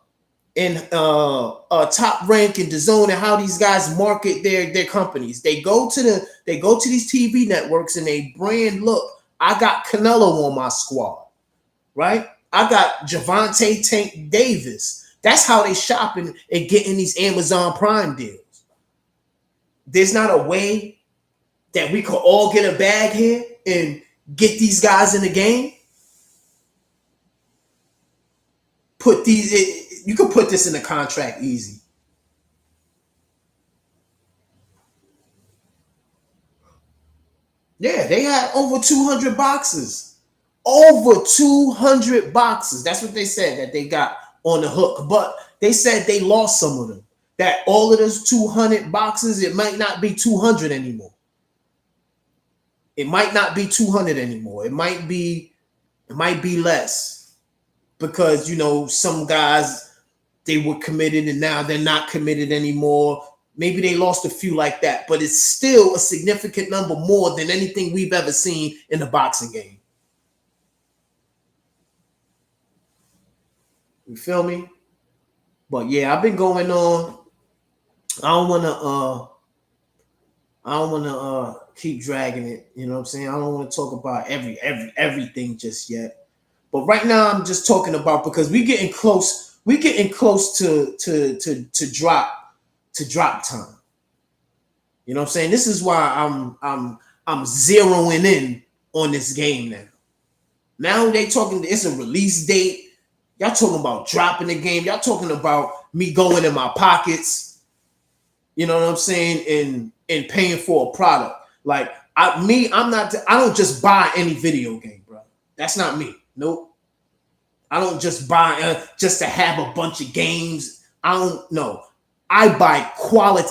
Rank and DAZN, and how these guys market their companies. They go to these TV networks and they brand, look, I got Canelo on my squad, right? I got Javante Tank Davis. That's how they shopping and getting these Amazon Prime deals. There's not a way that we could all get a bag here and get these guys in the game. You could put this in the contract easy. Yeah, they had over 200 boxes. Over 200 boxes. That's what they said that they got on the hook. But they said they lost some of them. That all of those 200 boxes, it might not be 200 anymore. It might not be 200 anymore. It might be less. Because, some guys, they were committed and now they're not committed anymore. Maybe they lost a few like that, but it's still a significant number more than anything we've ever seen in the boxing game. You feel me? But yeah, I've been going on. I don't want to keep dragging it. You know what I'm saying? I don't want to talk about everything just yet. But right now, I'm just talking about, because we getting close. We getting close to drop time. You know what I'm saying? This is why I'm zeroing in on this game now. Now they talking. It's a release date. Y'all talking about dropping the game. Y'all talking about me going in my pockets. You know what I'm saying? And paying for a product. Like I don't just buy any video game, bro. That's not me. Nope. I don't just buy just to have a bunch of games. I don't know. I buy quality.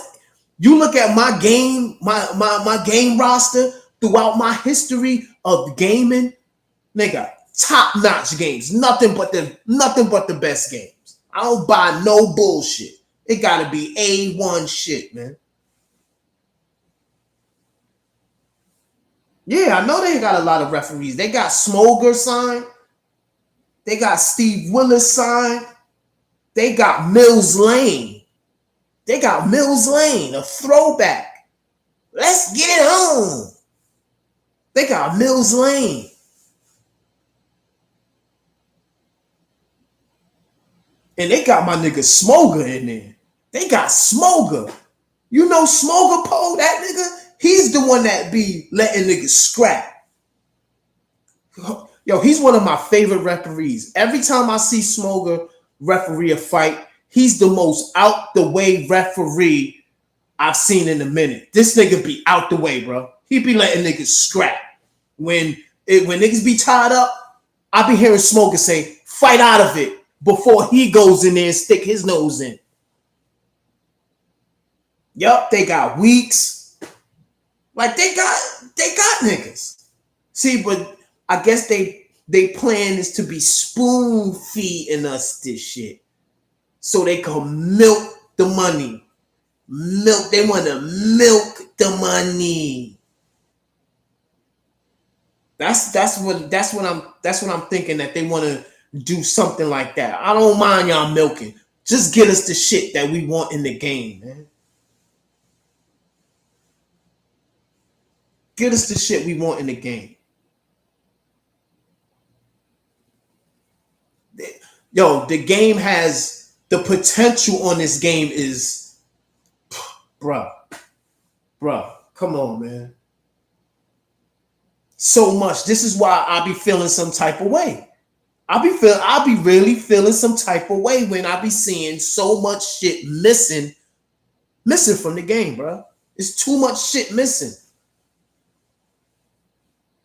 You look at my game, my game roster throughout my history of gaming, nigga, top-notch games. Nothing but the best games. I don't buy no bullshit. It gotta be A1 shit, man. Yeah, I know they got a lot of referees. They got Smolger signed. They got Steve Willis signed. They got Mills Lane. A throwback. Let's get it on. They got Mills Lane. And they got my nigga Smolger in there. They got Smolger. You know Smolger Poe, that nigga? He's the one that be letting niggas scrap. Yo, he's one of my favorite referees. Every time I see Smolger referee a fight, he's the most out the way referee I've seen in a minute. This nigga be out the way, bro. He be letting niggas scrap. When niggas be tied up, I be hearing Smolger say, fight out of it, before he goes in there and stick his nose in. Yup, they got Weeks. Like they got niggas. See, but I guess they plan is to be spoon feeding us this shit, so they can milk the money. They want to milk the money. That's what I'm thinking, that they want to do something like that. I don't mind y'all milking. Just get us the shit that we want in the game, man. Get us the shit we want in the game. Yo, the game has the potential on this game is, bruh, come on, man. So much. This is why I be feeling some type of way. I be really feeling some type of way when I be seeing so much shit missing from the game, bro. It's too much shit missing.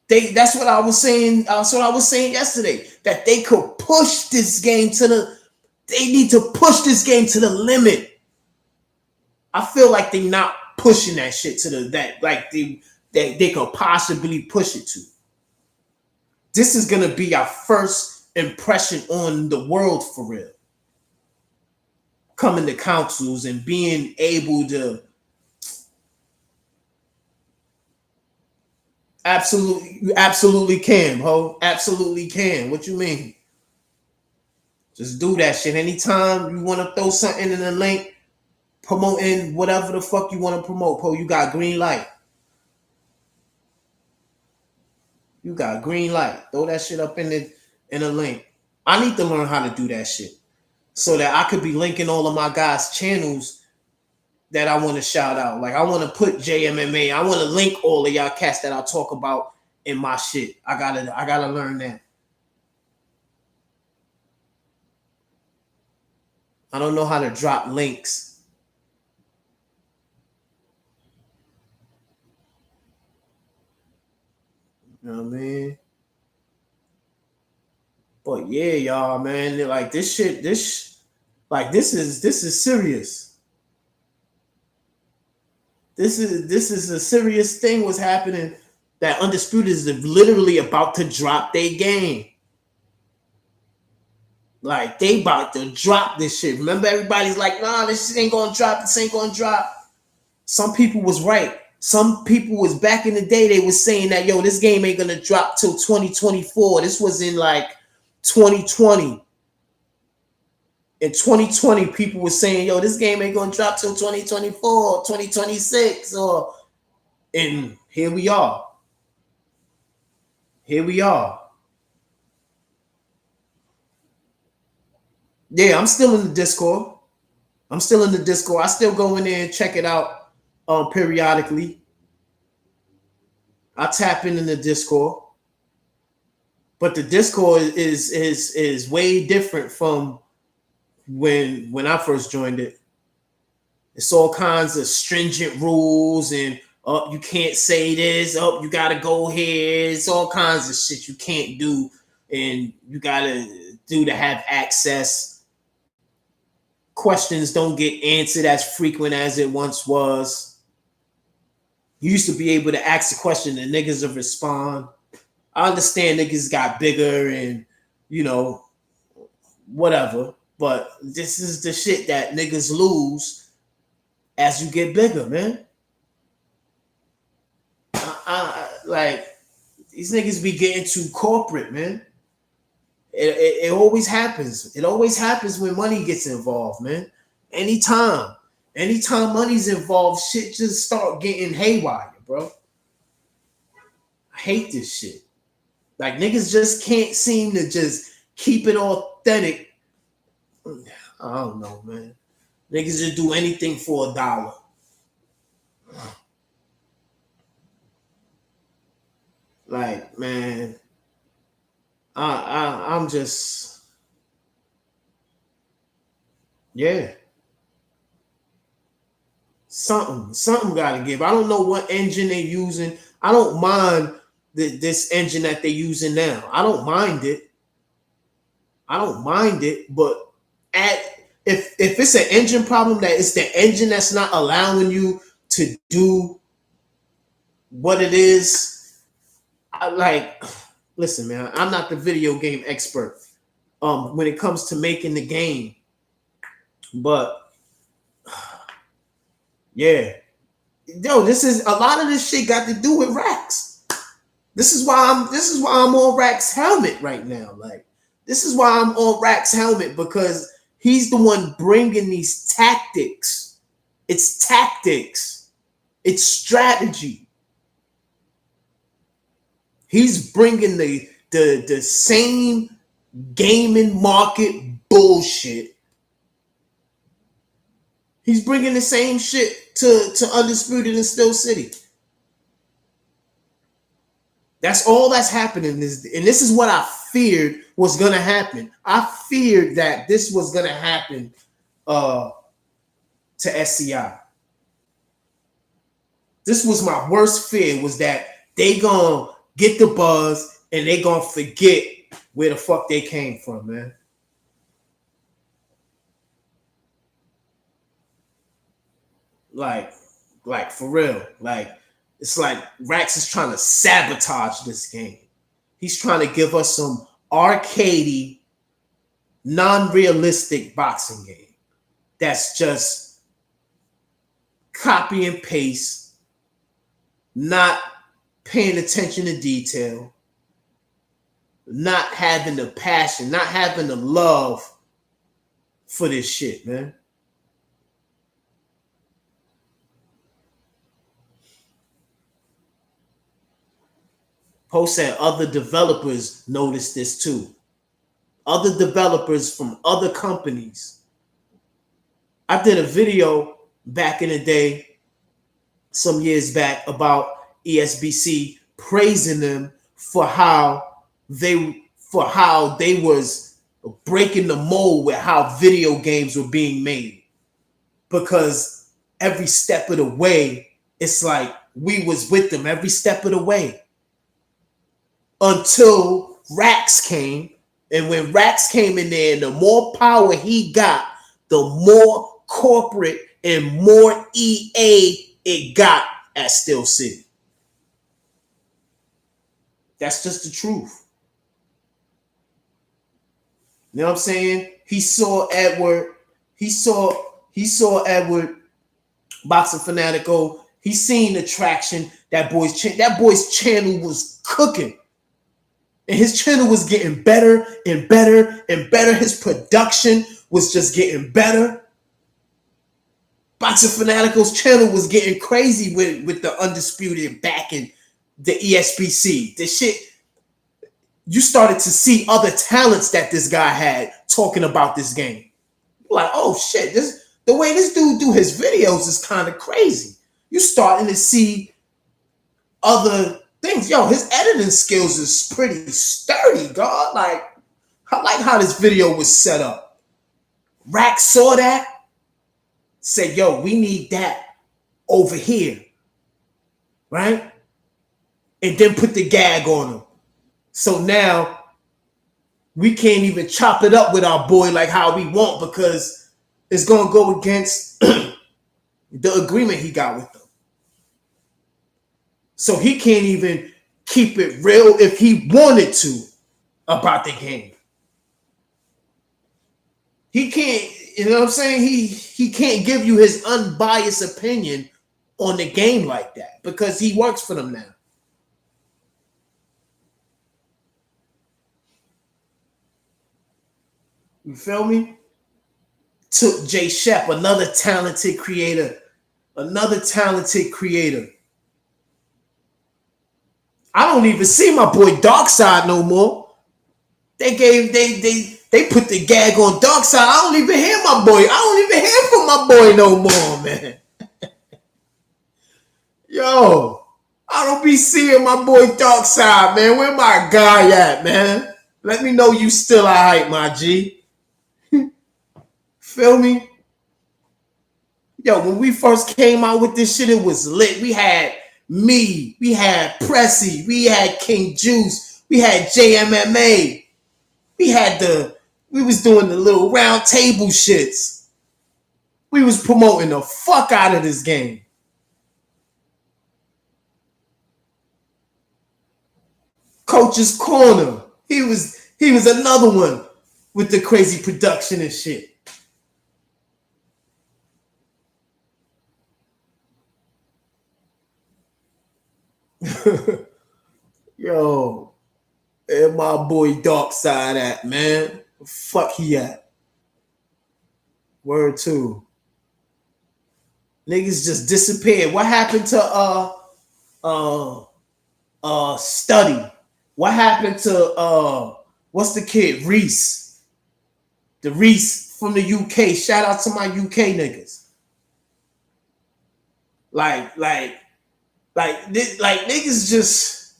That's what I was saying. That's what I was saying yesterday. That they could push this game they need to push this game to the limit. I feel like they're not pushing that shit to they could possibly push it to. This is gonna be our first impression on the world for real. Coming to councils and being able to absolutely can, ho. Absolutely can. What you mean? Just do that shit. Anytime you want to throw something in the link, promoting whatever the fuck you want to promote, po, you got green light. You got green light. Throw that shit up in the link. I need to learn how to do that shit so that I could be linking all of my guys' channels that I want to shout out. Like I want to put JMMA. I want to link all of y'all cats that I talk about in my shit. I gotta learn that. I don't know how to drop links. You know what I mean? But yeah, y'all, man, like this shit, this is serious. This is a serious thing what's happening. That Undisputed is literally about to drop their game. Like they about to drop this shit. Remember, everybody's like, nah, this shit ain't gonna drop. This ain't gonna drop. Some people was right. Some people was back in the day. They was saying that, yo, this game ain't gonna drop till 2024. This was in like 2020. In 2020, people were saying, yo, this game ain't gonna drop till 2024, 2026, and here we are. Here we are. Yeah, I'm still in the Discord. I still go in there and check it out periodically. I tap in the Discord. But the Discord is way different from when I first joined it. It's all kinds of stringent rules and you can't say this, you gotta go here. It's all kinds of shit you can't do and you gotta do to have access. Questions don't get answered as frequent as it once was. You used to be able to ask a question and niggas would respond. I understand niggas got bigger and, you know, whatever. But this is the shit that niggas lose as you get bigger, man. Like, these niggas be getting too corporate, man. It always happens. It always happens when money gets involved, man. Anytime money's involved, shit just start getting haywire, bro. I hate this shit. Like, niggas just can't seem to just keep it authentic. I don't know, man. Niggas just do anything for $1. Like, man, I'm just, yeah. Something gotta give. I don't know what engine they're using. I don't mind this engine that they're using now. I don't mind it. But if it's an engine problem, that it's the engine that's not allowing you to do what it is. Listen, man, I'm not the video game expert when it comes to making the game, but yeah, yo, this is a lot of this shit got to do with Rax. This is why I'm on Rax's helmet right now. Like, this is why I'm on Rax's helmet, because he's the one bringing these tactics. It's tactics. It's strategy. He's bringing the same gaming market bullshit. He's bringing the same shit to Undisputed and Steel City. That's all that's happening. And this is what I feared was going to happen. I feared that this was going to happen to SCI. This was my worst fear, was that they going to get the buzz and they going to forget where the fuck they came from, man. Like for real. Like, it's like Rax is trying to sabotage this game. He's trying to give us some arcadey, non-realistic boxing game that's just copy and paste, not paying attention to detail, not having the passion, not having the love for this shit, man. Post said other developers noticed this too. Other developers from other companies. I did a video back in the day, some years back, about ESBC, praising them for how they was breaking the mold with how video games were being made. Because every step of the way, it's like we was with them every step of the way. Until Rax came. And when Rax came in there, the more power he got, the more corporate and more EA it got at Steel City. That's just the truth. You know what I'm saying? He saw Edward. He saw Edward, Boxing Fanatico. He seen the traction. That boy's channel was cooking. And his channel was getting better and better and better. His production was just getting better. Boxing Fanatico's channel was getting crazy with the Undisputed backing the ESBC. The shit, you started to see other talents that this guy had talking about this game. Like, oh shit, the way this dude do his videos is kind of crazy. You starting to see other things. Yo, his editing skills is pretty sturdy, God. Like, I like how this video was set up. Rax saw that, said, yo, we need that over here. Right? And then put the gag on him. So now we can't even chop it up with our boy like how we want, because it's going to go against the agreement he got with them. So he can't even keep it real if he wanted to about the game. He can't, you know what I'm saying? He can't give you his unbiased opinion on the game like that, because he works for them now. You feel me? Took Jay Shep, another talented creator. I don't even see my boy Darkside no more. They put the gag on Darkside. I don't even hear my boy. I don't even hear from my boy no more, man. Yo, I don't be seeing my boy Darkside, man. Where my guy at, man? Let me know you still alright, my G. Feel me? Yo, when we first came out with this shit, it was lit. We had me, we had Pressy, we had King Juice, we had JMMA, we was doing the little round table shits. We was promoting the fuck out of this game. Coach's Corner, he was another one with the crazy production and shit. Yo, where my boy Darkside at, man? Fuck he at? Word 2. Niggas just disappeared. What happened to Study? What happened to what's the kid? Reese. The Reese from the UK. Shout out to my UK niggas. Like niggas just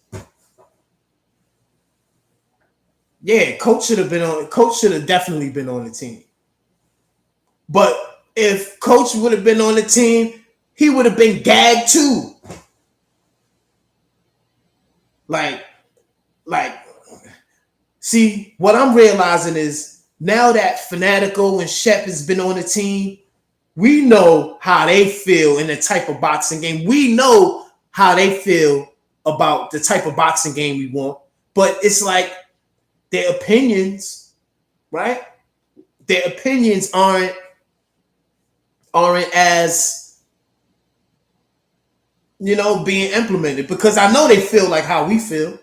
yeah, coach should have definitely been on the team. But if coach would have been on the team, he would have been gagged too. Like, like, see, what I'm realizing is now that Fanatical and Shep has been on the team, we know how they feel in the type of boxing game. We know how they feel about the type of boxing game we want. But it's like their opinions, right? Their opinions aren't as being implemented, because I know they feel like how we feel.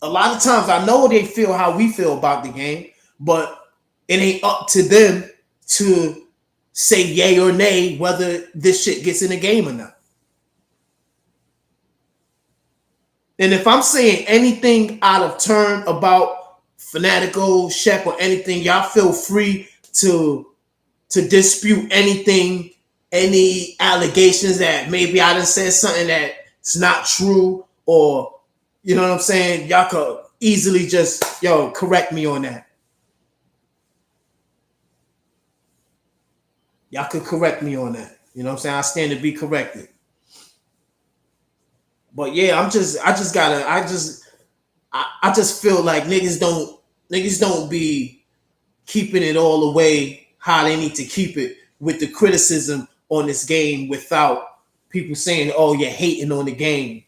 A lot of times I know they feel how we feel about the game, but it ain't up to them to say yay or nay whether this shit gets in the game or not. And if I'm saying anything out of turn about Fanatical, Shep, or anything, y'all feel free to dispute anything, any allegations that maybe I done said something that's not true, or you know what I'm saying? Y'all could easily just correct me on that. Y'all could correct me on that. You know what I'm saying? I stand to be corrected. But yeah, I just feel like niggas don't be keeping it all the way how they need to keep it with the criticism on this game without people saying, oh, you're hating on the game.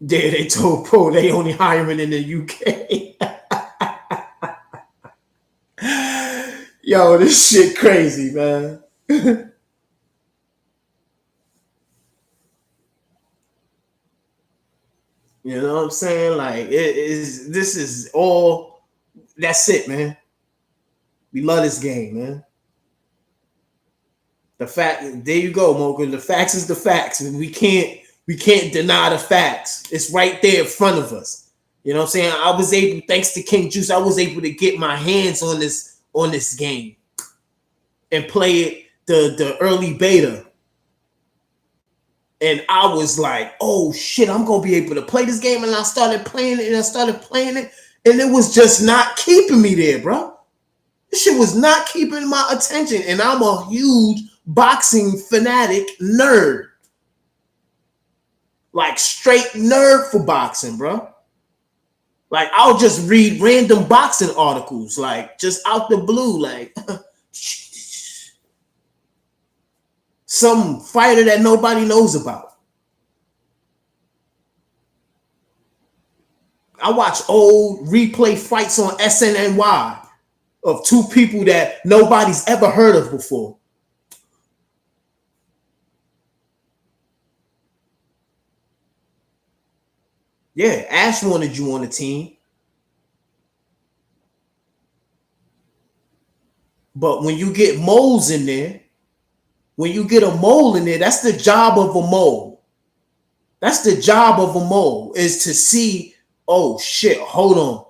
Yeah, they told Pro they only hiring in the UK. Yo, this shit crazy, man. You know what I'm saying? Like this is all. That's it, man. We love this game, man. The fact, there you go, Mocha. The facts is the facts, and we can't deny the facts. It's right there in front of us. You know what I'm saying? I was able, thanks to King Juice, I was able to get my hands on this game and play it the early beta. And I was like, oh shit, I'm gonna be able to play this game. And I started playing it and it was just not keeping me there, bro. This shit was not keeping my attention. And I'm a huge boxing fanatic nerd. Like straight nerd for boxing, bro. Like I'll just read random boxing articles, like just out the blue, like some fighter that nobody knows about. I watch old replay fights on SNNY of two people that nobody's ever heard of before. Yeah, Ash wanted you on the team. But when you get moles in there, when you get a mole in there, that's the job of a mole. That's the job of a mole, is to see, oh shit, hold on.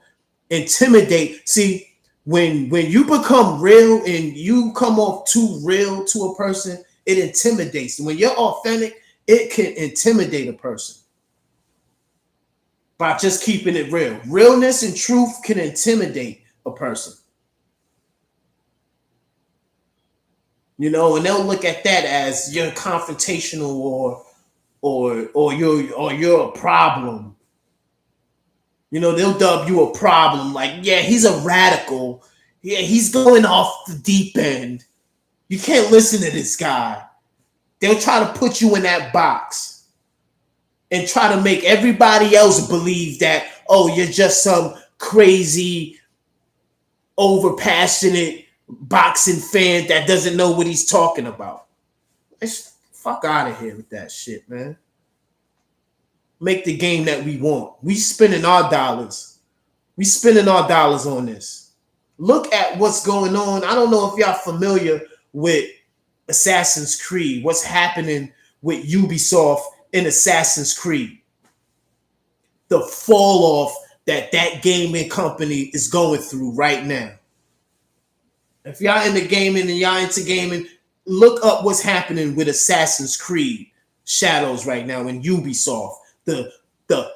Intimidate. See, when you become real and you come off too real to a person, it intimidates. When you're authentic, it can intimidate a person by just keeping it real. Realness and truth can intimidate a person. You know, and they'll look at that as you're confrontational or you're a problem. You know, they'll dub you a problem. Like, yeah, he's a radical. Yeah, he's going off the deep end. You can't listen to this guy. They'll try to put you in that box and try to make everybody else believe that, oh, you're just some crazy, overpassionate boxing fan that doesn't know what he's talking about. Let's fuck out of here with that shit, man. Make the game that we want. We spending our dollars. We spending our dollars on this. Look at what's going on. I don't know if y'all familiar with Assassin's Creed, what's happening with Ubisoft in Assassin's Creed. The fall off that gaming company is going through right now. If y'all into gaming and y'all into gaming, look up what's happening with Assassin's Creed Shadows right now in Ubisoft. The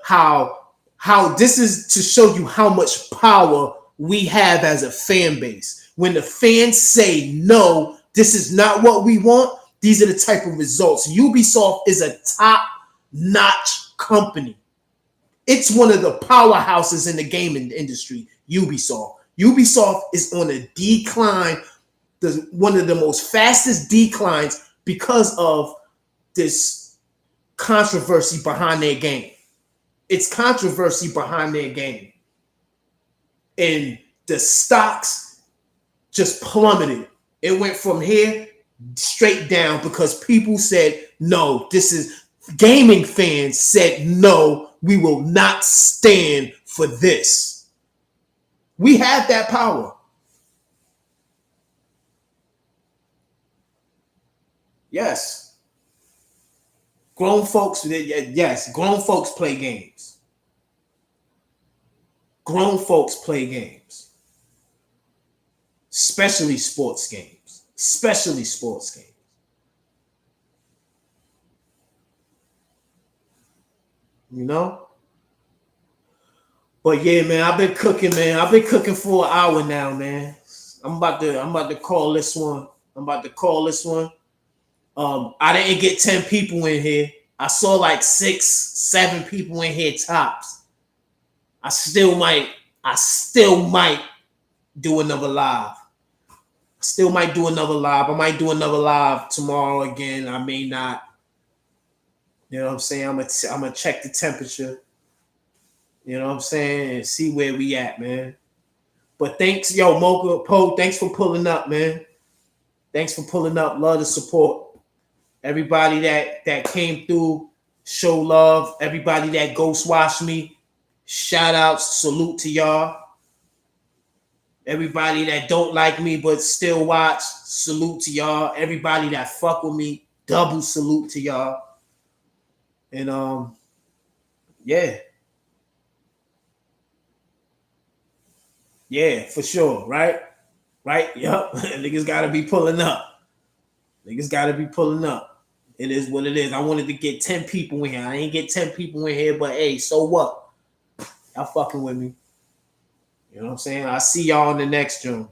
how this is to show you how much power we have as a fan base. When the fans say no, this is not what we want, these are the type of results. Ubisoft is a top-notch company. It's one of the powerhouses in the gaming industry, Ubisoft. Ubisoft is on a decline, one of the most fastest declines because of this controversy behind their game. It's controversy behind their game. And the stocks just plummeted. It went from here straight down because people said, no, this is gaming fans said, no, we will not stand for this. We have that power. Yes. Grown folks, yes, grown folks play games. Grown folks play games. Especially sports games. Especially sports games. You know? But yeah, man, I've been cooking, man. I've been cooking for an hour now, man. I'm about to call this one. I didn't get 10 people in here. I saw like 6, 7 people in here tops. I still might do another live. I might do another live tomorrow again. I may not. You know what I'm saying? I'm gonna check the temperature. You know what I'm saying? And see where we at, man. But thanks, yo, Mocha Poe, thanks for pulling up, man. Thanks for pulling up. Love the support. Everybody that came through, show love. Everybody that ghost watched me, shout outs, salute to y'all. Everybody that don't like me but still watch, salute to y'all. Everybody that fuck with me, double salute to y'all. And yeah. Yeah, for sure, right? Right? Yup. Niggas gotta be pulling up. It is what it is. I wanted to get 10 people in here. I ain't get 10 people in here, but hey, so what? Y'all fucking with me. You know what I'm saying? I'll see y'all in the next joint.